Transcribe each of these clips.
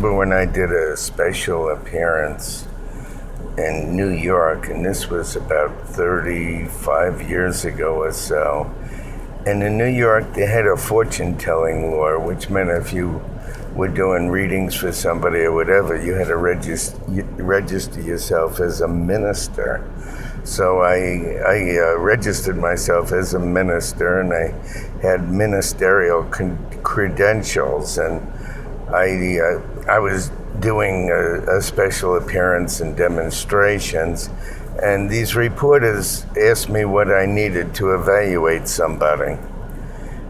remember when I did a special appearance in New York, and this was about 35 years ago or so. And in New York, they had a fortune-telling law, which meant if you were doing readings for somebody or whatever, you had to register yourself as a minister. So I registered myself as a minister, and I had ministerial credentials, and I was doing a special appearance and demonstrations, and these reporters asked me what I needed to evaluate somebody.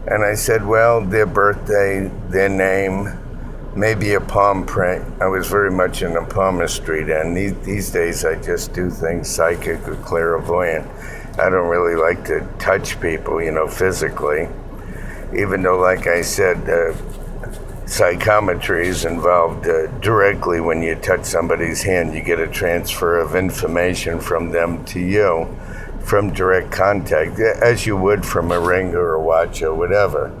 And I said, well, their birthday, their name, maybe a palm print. I was very much into palmistry then. These days I just do things psychic or clairvoyant. I don't really like to touch people, physically. Even though, like I said, psychometry is involved directly. When you touch somebody's hand, you get a transfer of information from them to you, from direct contact, as you would from a ring or a watch or whatever.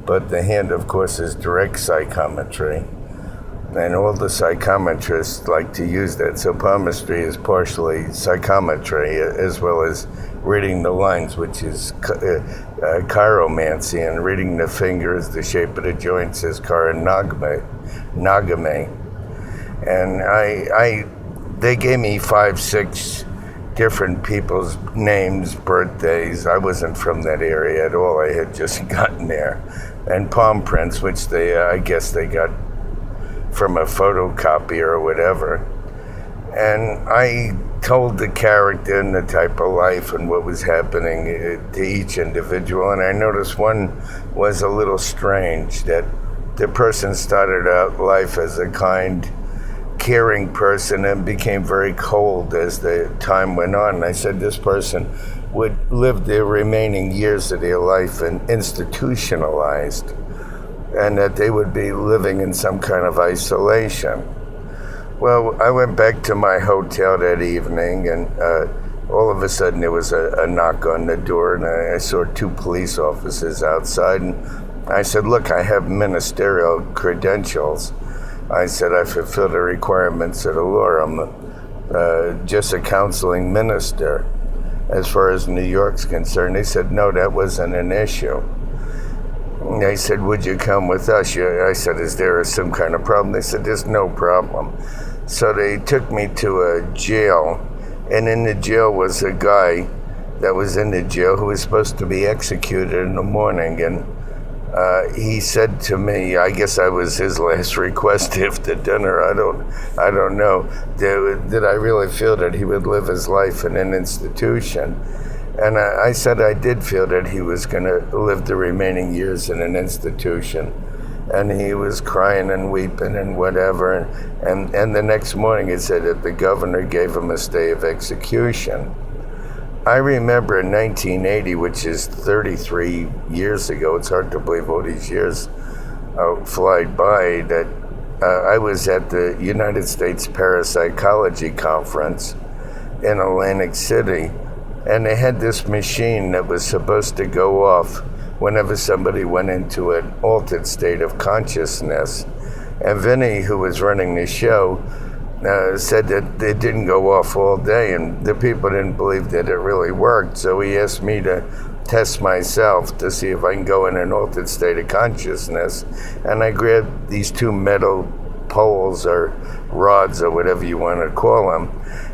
But the hand, of course, is direct psychometry. And all the psychometrists like to use that. So palmistry is partially psychometry, as well as reading the lines, which is chiromancy, and reading the fingers, the shape of the joints is chironogamy. And they gave me 5-6 different people's names, birthdays. I wasn't from that area at all. I had just gotten there. And palm prints, which I guess they got from a photocopier or whatever. And I told the character and the type of life and what was happening to each individual. And I noticed one was a little strange, that the person started out life as a kind, caring person and became very cold as the time went on. And I said this person would live their remaining years of their life and institutionalized, and that they would be living in some kind of isolation. Well, I went back to my hotel that evening, and all of a sudden there was a knock on the door, and I saw 2 police officers outside, and I said, look, I have ministerial credentials. I said, I fulfill the requirements of the law. I'm just a counseling minister. As far as New York's concerned, they said, no, that wasn't an issue. And they said, would you come with us? I said, is there some kind of problem? They said, there's no problem. So they took me to a jail, and in the jail was a guy that was in the jail who was supposed to be executed in the morning. And he said to me, I guess I was his last request after dinner. I don't know. Did I really feel that he would live his life in an institution? And I said I did feel that he was going to live the remaining years in an institution. And he was crying and weeping and whatever. And the next morning he said that the governor gave him a stay of execution. I remember in 1980, which is 33 years ago, it's hard to believe all these years fly by, that I was at the United States Parapsychology Conference in Atlantic City, and they had this machine that was supposed to go off whenever somebody went into an altered state of consciousness. And Vinny, who was running the show, said that it didn't go off all day, and the people didn't believe that it really worked. So he asked me to test myself to see if I can go in an altered state of consciousness. And I grabbed these 2 metal poles or rods or whatever you want to call them.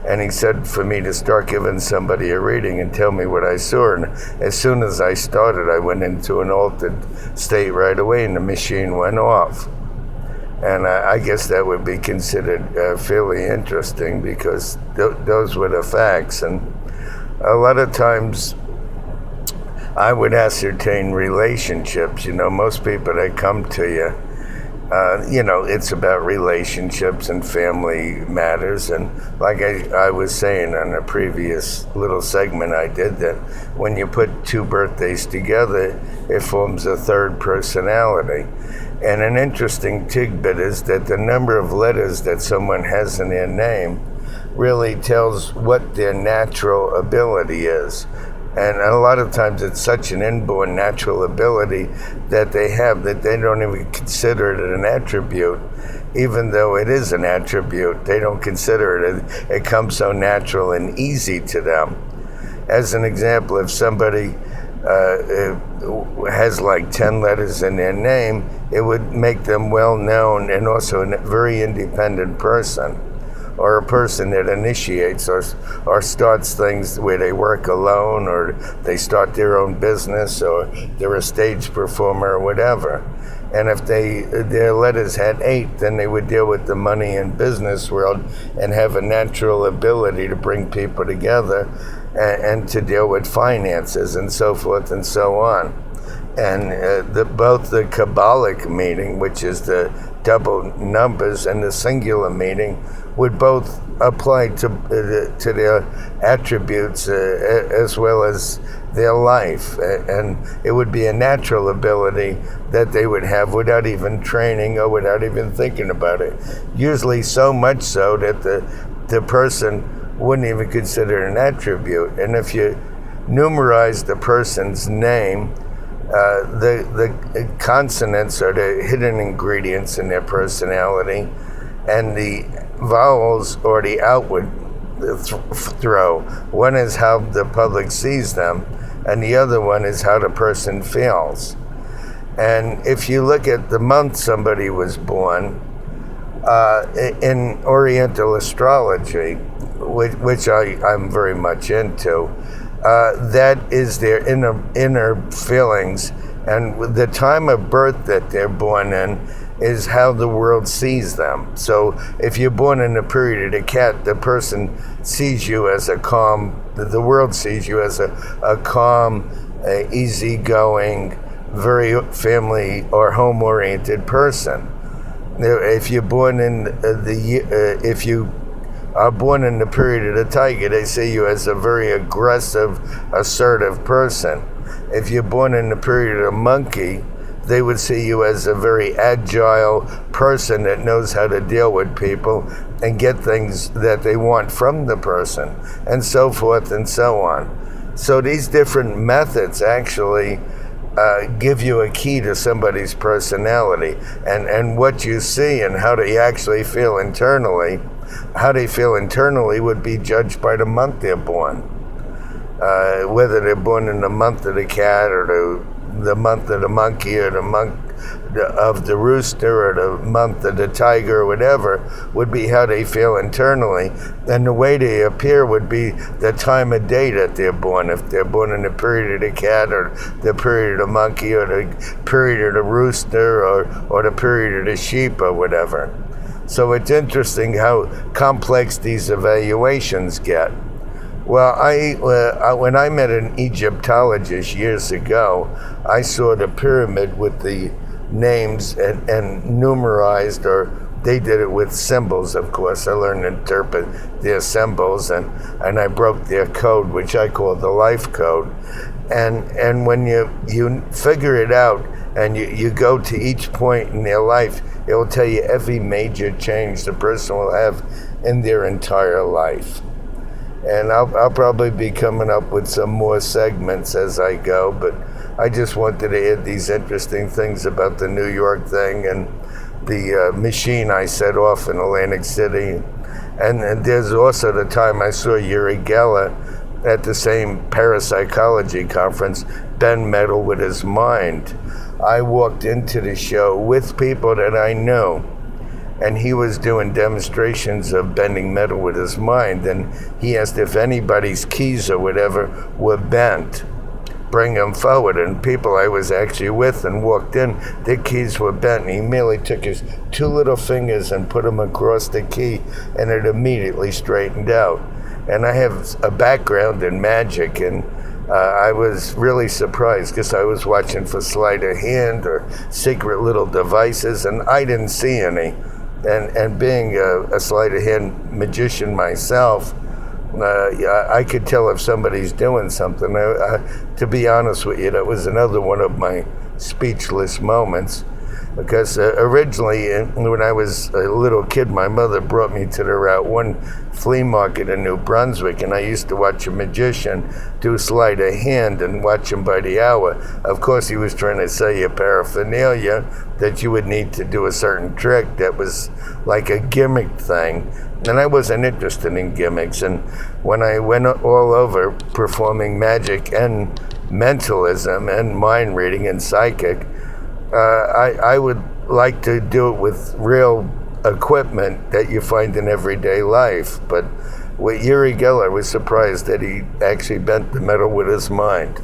And he said for me to start giving somebody a reading and tell me what I saw. And as soon as I started, I went into an altered state right away, and the machine went off. And I guess that would be considered fairly interesting, because those were the facts. And a lot of times I would ascertain relationships. Most people that come to you, it's about relationships and family matters. And like I was saying on a previous little segment I did, that when you put 2 birthdays together, it forms a third personality. And an interesting tidbit is that the number of letters that someone has in their name really tells what their natural ability is. And a lot of times it's such an inborn natural ability that they have that they don't even consider it an attribute. Even though it is an attribute, they don't consider it. It comes so natural and easy to them. As an example, if somebody has like 10 letters in their name, it would make them well known and also a very independent person, or a person that initiates or starts things where they work alone, or they start their own business, or they're a stage performer or whatever. And if their letters had 8, then they would deal with the money and business world and have a natural ability to bring people together and to deal with finances and so forth and so on. And both the Kabbalic meaning, which is the double numbers, and the singular meaning would both apply to their attributes as well as their life. And it would be a natural ability that they would have without even training or without even thinking about it. Usually so much so that the person wouldn't even consider it an attribute. And if you numerize the person's name, the consonants are the hidden ingredients in their personality, and the vowels or the outward throw. One is how the public sees them, and the other one is how the person feels. And if you look at the month somebody was born, in Oriental astrology, which I'm very much into, that is their inner feelings, and the time of birth that they're born in is how the world sees them. So if you're born in the period of the cat, the person sees you as a calm, the world sees you as a calm, easygoing, very family or home-oriented person. If you're born in if you are born in the period of the tiger, they see you as a very aggressive, assertive person. If you're born in the period of the monkey, they would see you as a very agile person that knows how to deal with people and get things that they want from the person, and so forth and so on. So these different methods actually give you a key to somebody's personality, and what you see and how they actually feel internally. How they feel internally would be judged by the month they're born. Whether they're born in the month of the cat, or the month of the monkey, or the month of the rooster, or the month of the tiger, or whatever, would be how they feel internally. And the way they appear would be the time of day that they're born. If they're born in the period of the cat, or the period of the monkey, or the period of the rooster, or the period of the sheep, or whatever. So it's interesting how complex these evaluations get. Well, when I met an Egyptologist years ago, I saw the pyramid with the names and numerized, or they did it with symbols, of course. I learned to interpret their symbols, and I broke their code, which I call the life code. And when you figure it out, and you go to each point in their life, it will tell you every major change the person will have in their entire life. And I'll probably be coming up with some more segments as I go, but I just wanted to add these interesting things about the New York thing and the machine I set off in Atlantic City. And there's also the time I saw Uri Geller at the same parapsychology conference bend metal with his mind. I walked into the show with people that I knew, and he was doing demonstrations of bending metal with his mind, and he asked if anybody's keys or whatever were bent, bring them forward. And people I was actually with and walked in, their keys were bent, and he merely took his 2 little fingers and put them across the key, and it immediately straightened out. And I have a background in magic, and I was really surprised because I was watching for sleight of hand or secret little devices, and I didn't see any. And being a sleight of hand magician myself, I could tell if somebody's doing something. To be honest with you, that was another one of my speechless moments. because originally, when I was a little kid, my mother brought me to the Route 1 flea market in New Brunswick, and I used to watch a magician do sleight of hand and watch him by the hour. Of course, he was trying to sell you paraphernalia that you would need to do a certain trick that was like a gimmick thing. And I wasn't interested in gimmicks. And when I went all over performing magic and mentalism and mind reading and psychic, I would like to do it with real equipment that you find in everyday life. But with Uri Geller, I was surprised that he actually bent the metal with his mind.